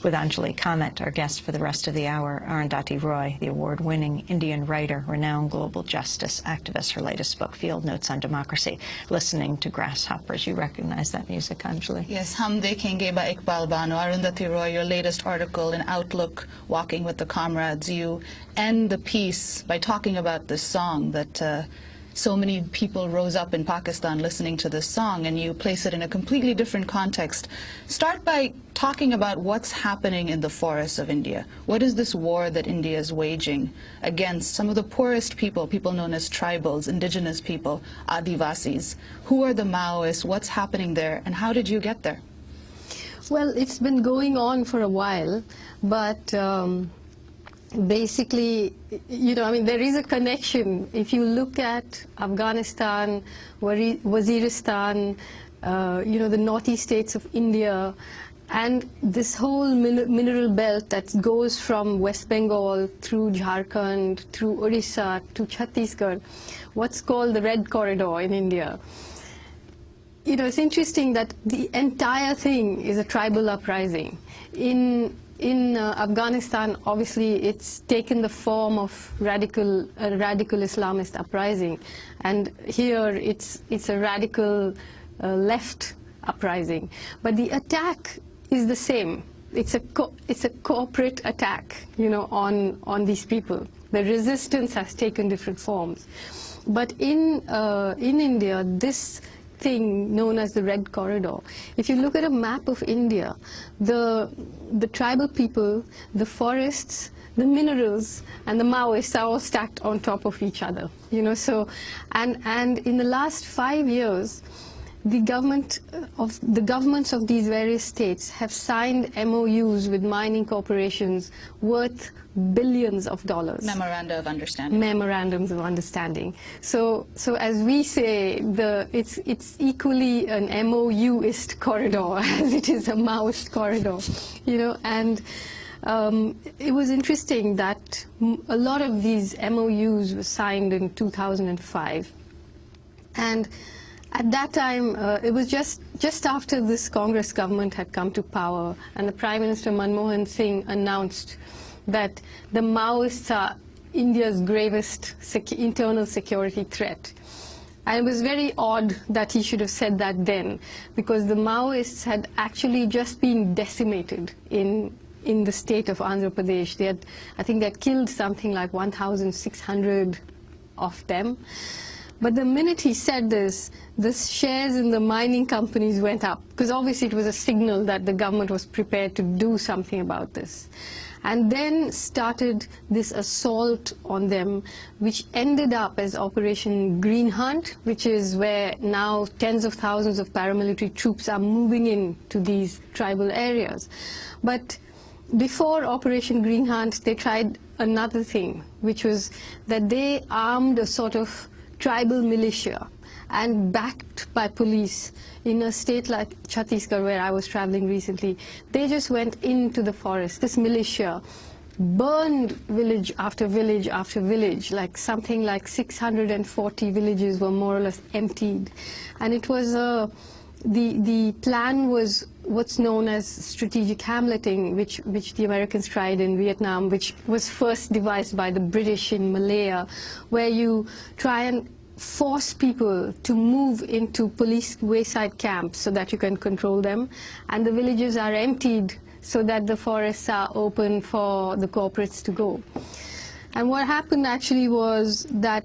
With Anjali Kamat, our guest for the rest of the hour, Arundhati Roy, the award-winning Indian writer, renowned global justice activist, her latest book, Field Notes on Democracy, Listening to Grasshoppers. You recognize that music, Anjali? Yes, Hum Dekhenge by Iqbal Bano. Arundhati Roy, your latest article in Outlook, Walking with the Comrades, you end the piece by talking about this song that so many people rose up in Pakistan listening to this song, and you place it in a completely different context. Start by talking about what's happening in the forests of India. What is this war that India is waging against some of the poorest people, people known as tribals, indigenous people, Adivasis? Who are the Maoists? What's happening there? And how did you get there? Well, it's been going on for a while, but basically, there is a connection. If you look at Afghanistan, Waziristan, the northeast states of India, and this whole mineral belt that goes from West Bengal through Jharkhand, through Orissa to Chhattisgarh, what's called the Red Corridor in India. It's interesting that the entire thing is a tribal uprising. In Afghanistan, obviously, it's taken the form of radical Islamist uprising, and here it's a radical left uprising. But the attack is the same. It's a corporate attack, on these people. The resistance has taken different forms, but in India, this thing known as the Red Corridor. If you look at a map of India, the tribal people, the forests, the minerals, and the Maoists are all stacked on top of each other. So, and in the last 5 years, the governments of these various states have signed MOUs with mining corporations worth billions of dollars. Memoranda of understanding. Memorandums of understanding. So as we say, it's equally an MOUist corridor as it is a Maoist corridor, and it was interesting that a lot of these MOUs were signed in 2005, and at that time, it was just after this Congress government had come to power, and the Prime Minister Manmohan Singh announced that the Maoists are India's gravest internal security threat. And it was very odd that he should have said that then, because the Maoists had actually just been decimated in the state of Andhra Pradesh. I think they had killed something like 1,600 of them. But the minute he said this, the shares in the mining companies went up, because obviously it was a signal that the government was prepared to do something about this. And then started this assault on them, which ended up as Operation Green Hunt, which is where now tens of thousands of paramilitary troops are moving into these tribal areas. But before Operation Green Hunt, they tried another thing, which was that they armed a sort of tribal militia and backed by police in a state like Chhattisgarh, where I was traveling recently. They just went into the forest. This militia burned village after village after village, like something like 640 villages were more or less emptied. And it was the plan was what's known as strategic hamleting, which the Americans tried in Vietnam, which was first devised by the British in Malaya, where you try and force people to move into police wayside camps so that you can control them, and the villages are emptied so that the forests are open for the corporates to go. And what happened actually was that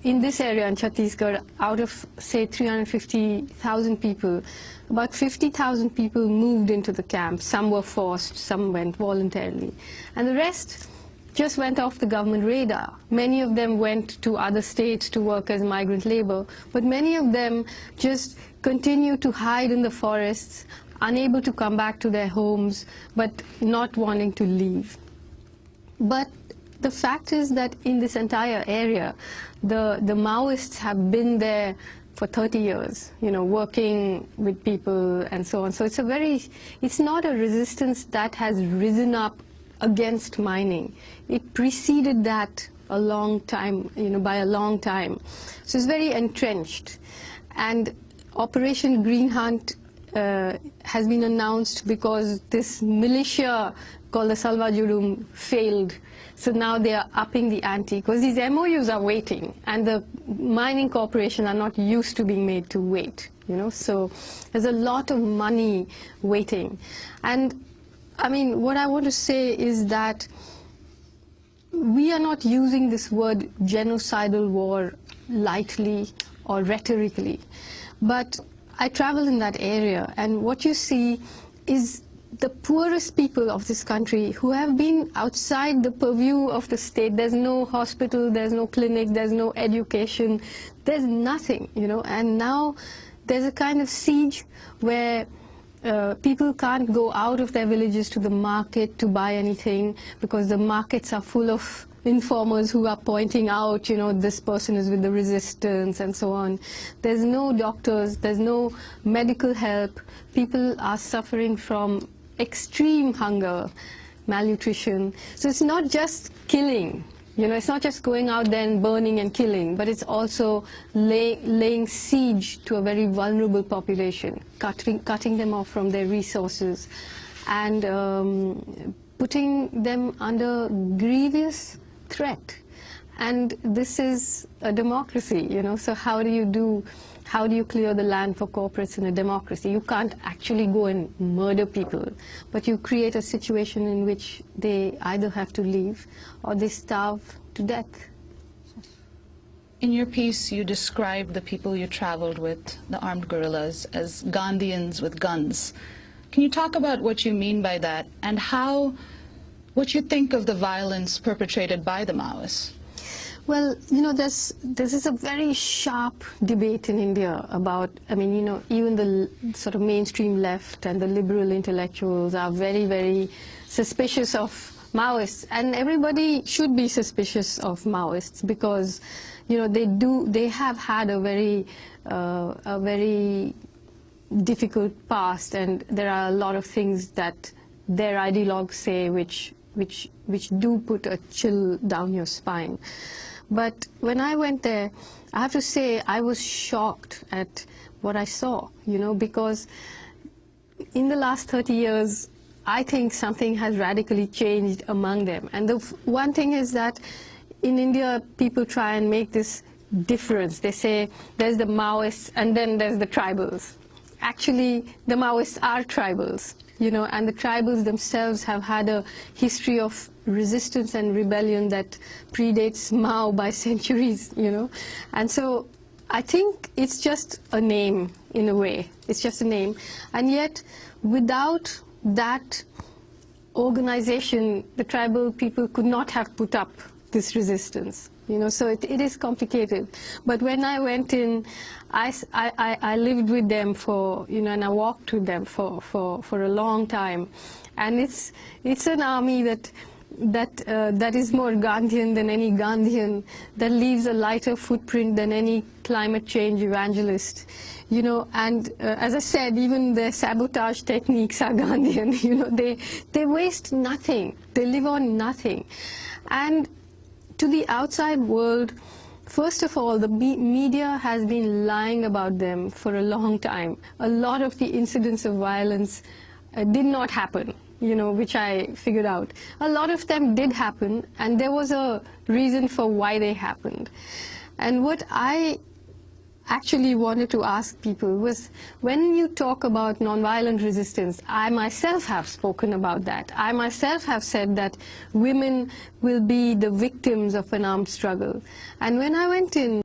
in this area in Chhattisgarh, out of say 350,000 people, about 50,000 people moved into the camps. Some were forced, some went voluntarily, and the rest just went off the government radar. Many of them went to other states to work as migrant labor, but many of them just continued to hide in the forests, unable to come back to their homes, but not wanting to leave. But the fact is that in this entire area, the Maoists have been there for 30 years, working with people and so on. So it's not a resistance that has risen up against mining. It preceded that a long time, by a long time. So it's very entrenched. And Operation Green Hunt has been announced because this militia called the Salva Jurum failed. So now they are upping the ante because these MOUs are waiting, and the mining corporations are not used to being made to wait. So there's a lot of money waiting. And I mean, what I want to say is that we are not using this word genocidal war lightly or rhetorically. But I travel in that area, and what you see is the poorest people of this country who have been outside the purview of the state. There's no hospital, there's no clinic, there's no education, there's nothing, and now there's a kind of siege where people can't go out of their villages to the market to buy anything because the markets are full of informers who are pointing out, this person is with the resistance and so on. There's no doctors, there's no medical help. People are suffering from extreme hunger, malnutrition. So it's not just killing. It's not just going out there and burning and killing, but it's also laying siege to a very vulnerable population, cutting them off from their resources, and putting them under grievous threat. And this is a democracy, so how do you clear the land for corporates in a democracy? You can't actually go and murder people, but you create a situation in which they either have to leave or they starve to death. In your piece, you describe the people you traveled with, the armed guerrillas, as Gandhians with guns. Can you talk about what you mean by that, and what you think of the violence perpetrated by the Maoists? Well, this is a very sharp debate in India about, even the sort of mainstream left and the liberal intellectuals are very, very suspicious of Maoists, and everybody should be suspicious of Maoists because, they have had a very difficult past, and there are a lot of things that their ideologues say which do put a chill down your spine. But when I went there, I have to say I was shocked at what I saw, because in the last 30 years, I think something has radically changed among them. And the one thing is that in India, people try and make this difference. They say there's the Maoists and then there's the tribals. Actually, the Maoists are tribals, and the tribals themselves have had a history of resistance and rebellion that predates Mao by centuries, And so I think it's just a name in a way. It's just a name. And yet, without that organization, the tribal people could not have put up this resistance. So it is complicated. But when I went in, I lived with them for, and I walked with them for a long time. And it's an army that is more Gandhian than any Gandhian, that leaves a lighter footprint than any climate change evangelist. And as I said, even their sabotage techniques are Gandhian. They waste nothing. They live on nothing. And to the outside world, first of all, the media has been lying about them for a long time. A lot of the incidents of violence did not happen, which I figured out. A lot of them did happen, and there was a reason for why they happened. And what I actually wanted to ask people was, when you talk about nonviolent resistance, I myself have spoken about that. I myself have said that women will be the victims of an armed struggle. And when I went in,